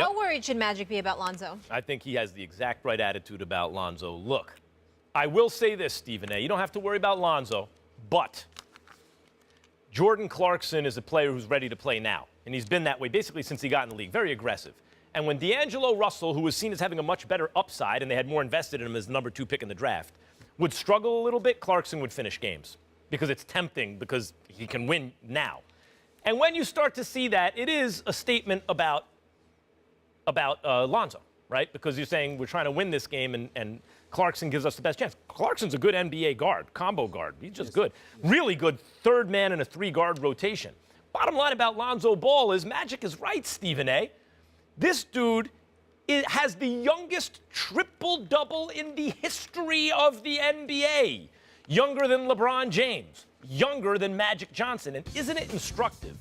How worried should Magic be about Lonzo? I think he has the exact right attitude about Lonzo. Look, I will say this, Stephen A. You don't have to worry about Lonzo, but Jordan Clarkson is a player who's ready to play now. And he's been that way basically since he got in the league. Very aggressive. And when D'Angelo Russell, who was seen as having a much better upside, and they had more invested in him as the number 2 pick in the draft, would struggle a little bit, Clarkson would finish games. Because it's tempting, because he can win now. And when you start to see that, it is a statement about Lonzo, right? Because you're saying we're trying to win this game, and Clarkson gives us the best chance. Clarkson's a good NBA guard, combo guard. He's just good. Really good third man in a 3-guard rotation. Bottom line about Lonzo Ball is Magic is right, Stephen A. This dude has the youngest triple-double in the history of the NBA. Younger than LeBron James, younger than Magic Johnson. And isn't it instructive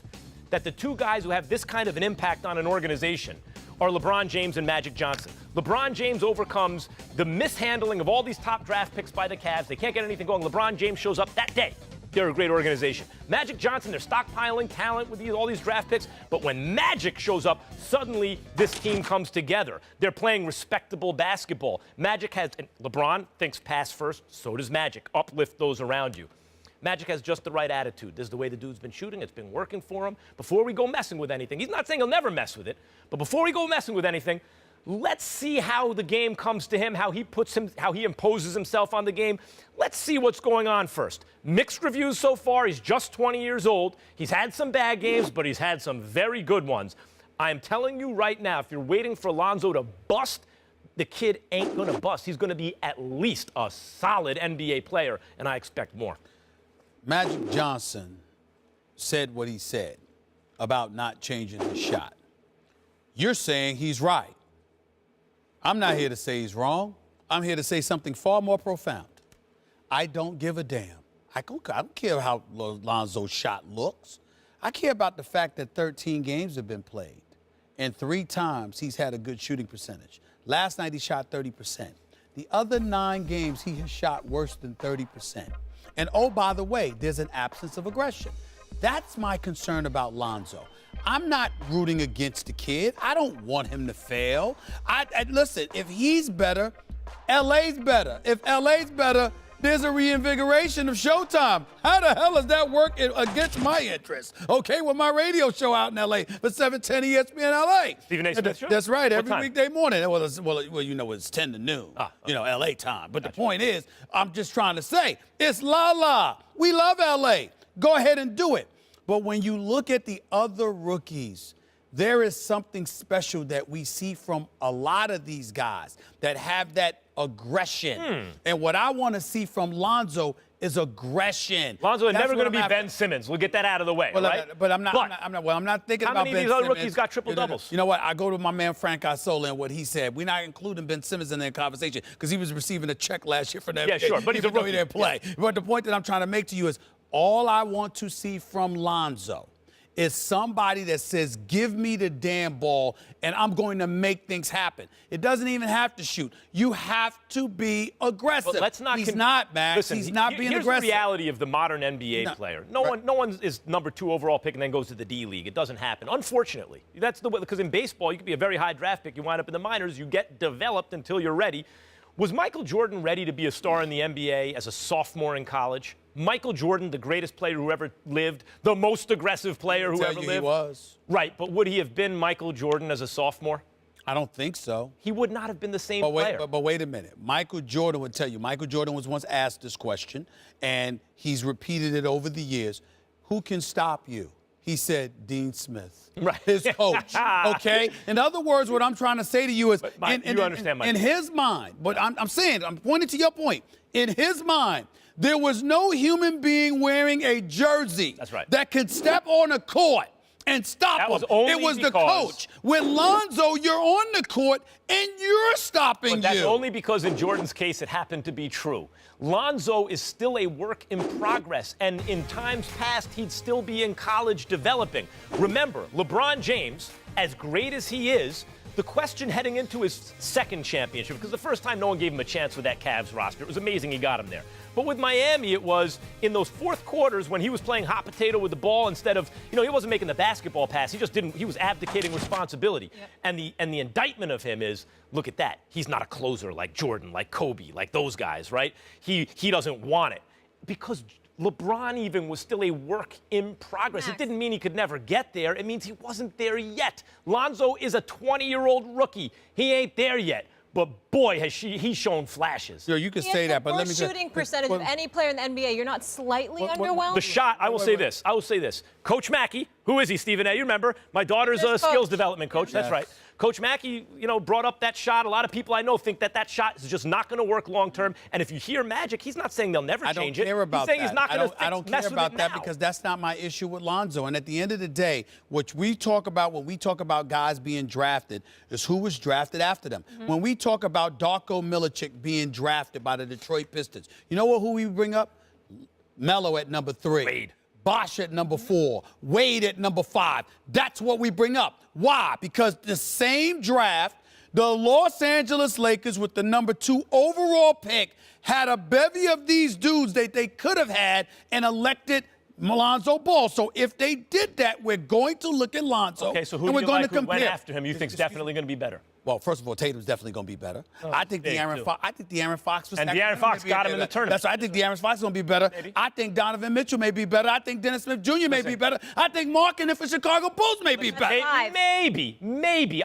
that the two guys who have this kind of an impact on an organization are LeBron James and Magic Johnson? LeBron James overcomes the mishandling of all these top draft picks by the Cavs. They can't get anything going. LeBron James shows up that day. They're a great organization. Magic Johnson, they're stockpiling talent with all these draft picks. But when Magic shows up, suddenly this team comes together. They're playing respectable basketball. Magic has, and LeBron thinks pass first, so does Magic. Uplift those around you. Magic has just the right attitude. This is the way the dude's been shooting. It's been working for him. Before we go messing with anything, he's not saying he'll never mess with it, but before we go messing with anything, let's see how the game comes to him, how he imposes himself on the game. Let's see what's going on first. Mixed reviews so far. He's just 20 years old. He's had some bad games, but he's had some very good ones. I'm telling you right now, if you're waiting for Lonzo to bust, the kid ain't going to bust. He's going to be at least a solid NBA player, and I expect more. Magic Johnson said what he said about not changing his shot. You're saying he's right. I'm not here to say he's wrong. I'm here to say something far more profound. I don't give a damn. I don't care how Lonzo's shot looks. I care about the fact that 13 games have been played, and 3 times he's had a good shooting percentage. Last night he shot 30%. The other 9 games he has shot worse than 30%. And oh, by the way, there's an absence of aggression. That's my concern about Lonzo. I'm not rooting against the kid. I don't want him to fail. Listen, if he's better, LA's better. If LA's better, there's a reinvigoration of Showtime. How the hell does that work against my interests? Okay, with my radio show out in LA for 710 ESPN LA. Stephen A. Smith show? That's right, What every time? weekday morning. Well, you know, it's 10 to noon, you know, LA time. But Gotcha. the point is, I'm just trying to say, it's la-la. We love LA. Go ahead and do it. But when you look at the other rookies, there is something special that we see from a lot of these guys that have that aggression. And what I want to see from Lonzo is aggression. Lonzo is That's never what going to I'm be after. Ben Simmons. We'll get that out of the way, Well, right? But I'm not thinking how about Ben Simmons. many of these other rookies got triple-doubles? You know what? I go to my man Frank Isola and what he said. We're not including Ben Simmons in that conversation because he was receiving a check last year for that. Yeah, sure, but he's a even though rookie. He didn't play. Yeah. But the point that I'm trying to make to you is all I want to see from Lonzo is somebody that says, give me the damn ball and I'm going to make things happen. It doesn't even have to shoot. You have to be aggressive. But let's not. He's not, Max. Listen, he's not being here's aggressive. Here's the reality of the modern NBA player. No one is number 2 overall pick and then goes to the D League. It doesn't happen. Unfortunately, that's the way. Because in baseball, you could be a very high draft pick. You wind up in the minors. You get developed until you're ready. Was Michael Jordan ready to be a star in the NBA as a sophomore in college? Michael Jordan, the greatest player who ever lived, the most aggressive player who ever lived. He was. Right, but would he have been Michael Jordan as a sophomore? I don't think so. He would not have been the same player. But wait a minute. Michael Jordan would tell you. Michael Jordan was once asked this question, and he's repeated it over the years. Who can stop you? He said, Dean Smith, right. His coach, okay? In other words, what I'm trying to say to you is, in his mind, but I'm pointing to your point. In his mind, there was no human being wearing a jersey that could step on a court and stop him. It was the coach. With Lonzo, you're on the court and you're stopping But that's only because in Jordan's case it happened to be true. Lonzo is still a work in progress, and in times past he'd still be in college developing. Remember, LeBron James, as great as he is, The question heading into his second championship, because the first time no one gave him a chance with that Cavs roster. It was amazing he got him there. But with Miami, it was in those fourth quarters when he was playing hot potato with the ball instead of, he wasn't making the basketball pass. He was abdicating responsibility. Yep. And the indictment of him is, look at that. He's not a closer like Jordan, like Kobe, like those guys, right? He doesn't want it. Because LeBron even was still a work in progress. Max. It didn't mean he could never get there. It means he wasn't there yet. Lonzo is a 20-year-old rookie. He ain't there yet. But boy, he's shown flashes. You can say that, but let me shooting percentage of any player in the NBA. You're not slightly underwhelmed? The shot, I will say this. Coach Mackey, who is he, Stephen A? You remember? My daughter's a skills development coach. Yes. That's right. Coach Mackey, brought up that shot. A lot of people I know think that shot is just not going to work long term. And if you hear Magic, he's not saying they'll never change it. He's saying he's not going to I don't care about that because that's not my issue with Lonzo. And at the end of the day, what we talk about when we talk about guys being drafted is who was drafted after them. Mm-hmm. When we talk about Darko Milicic being drafted by the Detroit Pistons, you know who we bring up? Melo at number 3. Wade. Bosh at number 4, Wade at number 5. That's what we bring up. Why? Because the same draft, the Los Angeles Lakers with the number 2 overall pick had a bevy of these dudes that they could have had and elected Lonzo Ball. So if they did that, we're going to look at Lonzo. Okay, so who do you like who went after him you think is definitely going to be better? Well, first of all, Tatum's definitely going to be better. I think De'Aaron Fox was. And De'Aaron Fox got him in the tournament. That's right. I think De'Aaron Fox is going to be better. Maybe. I think Donovan Mitchell may be better. I think Dennis Smith Jr. may be better. I think Markkanen for Chicago Bulls may be better. Maybe.